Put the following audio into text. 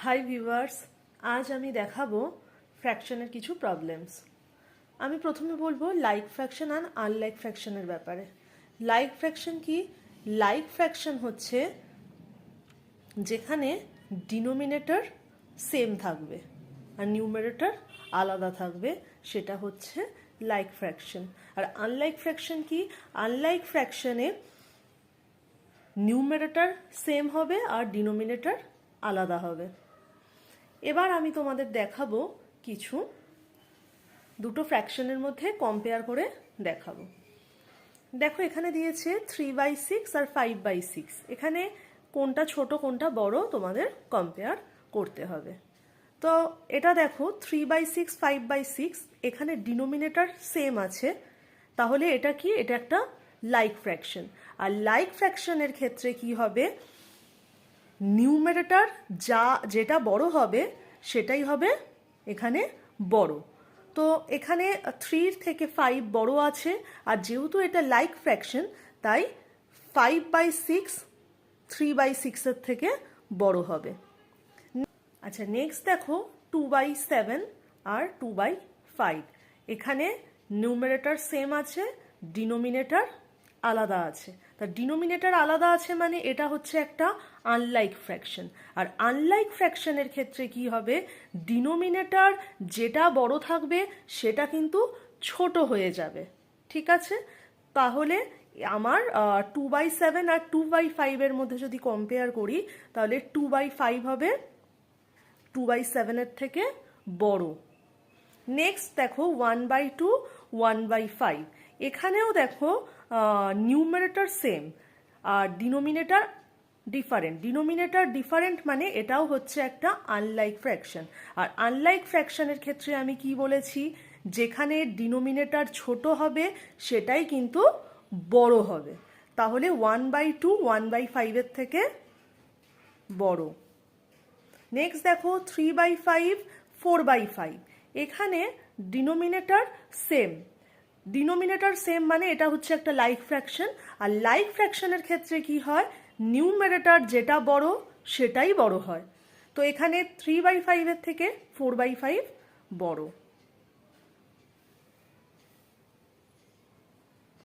Hi viewers, আজ আমি দেখাবো ফ্র্যাকশনের কিছু প্রবলেমস। আমি প্রথমে বলবো লাইক ফ্র্যাকশন আর আনলাইক ফ্র্যাকশনের ব্যাপারে। লাইক ফ্র্যাকশন কি? লাইক ফ্র্যাকশন হচ্ছে যেখানে ডিনোমিনেটর সেম থাকবে আর নিউমারেটর আলাদা থাকবে, সেটা হচ্ছে লাইক ফ্র্যাকশন। আর আনলাইক ফ্র্যাকশন কি? আনলাইক ফ্র্যাকশনে নিউমারেটর সেম হবে আর ডিনোমিনেটর আলাদা হবে। এবার আমি তোমাদের দেখাবো কিছু দুটো ফ্র্যাকশনের মধ্যে কম্পেয়ার করে দেখাবো। দেখো এখানে দিয়েছে 3/6 আর 5/6। এখানে কোনটা ছোট কোনটা বড় তোমাদের কম্পেয়ার করতে হবে। তো এটা দেখো 3/6 5/6, এখানে ডিনোমিনেটর সেম আছে, তাহলে এটা কি? এটা একটা লাইক ফ্র্যাকশন। আর লাইক ফ্র্যাকশনের ক্ষেত্রে কি হবে? নিউমারেটর যেটা বড় হবে সেটাই হবে এখানে বড়। তো এখানে 3 থেকে 5 বড় আছে, আর যেহেতু এটা লাইক ফ্র্যাকশন তাই 5/6 3/6 এর থেকে বড় হবে। আচ্ছা, নেক্সট দেখো 2/7 আর 2/5। এখানে নিউমারেটর সেম আছে, ডিনোমিনেটর আলাদা আছে। তা ডিনোমিনেটর আলাদা আছে মানে এটা হচ্ছে একটা আনলাইক ফ্র্যাকশন। আর আনলাইক ফ্র্যাকশনের ক্ষেত্রে কি হবে? ডিনোমিনেটর যেটা বড় থাকবে সেটা কিন্তু ছোট হয়ে যাবে। ঠিক আছে? তাহলে আমার 2/7 আর 2/5 এর মধ্যে যদি কম্পেয়ার করি তাহলে 2/5 হবে 2/7 এর থেকে বড়। নেক্সট দেখো 1/2 1/5। এখানেও দেখো নিউমারেটর সেম আর ডিনোমিনেটর ডিফারেন্ট মানে এটাও হচ্ছে একটা আনলাইক ফ্র্যাকশন। আর আনলাইক ফ্র্যাকশনের ক্ষেত্রে আমি কি বলেছি? যেখানে ডিনোমিনেটর ছোট হবে সেটাই কিন্তু বড় হবে। তাহলে 1/2 1/5 এর থেকে বড়। নেক্সট দেখো 3/5 4/5। এখানে ডিনোমিনেটর সেম মানে এটা হচ্ছে একটা লাইক ফ্র্যাকশন। আর লাইক ফ্র্যাকশনের ক্ষেত্রে কি হয়? নিউমারেটর যেটা বড় সেটাই বড় হয়। তো এখানে 3/5 এর থেকে 4/5 বড়।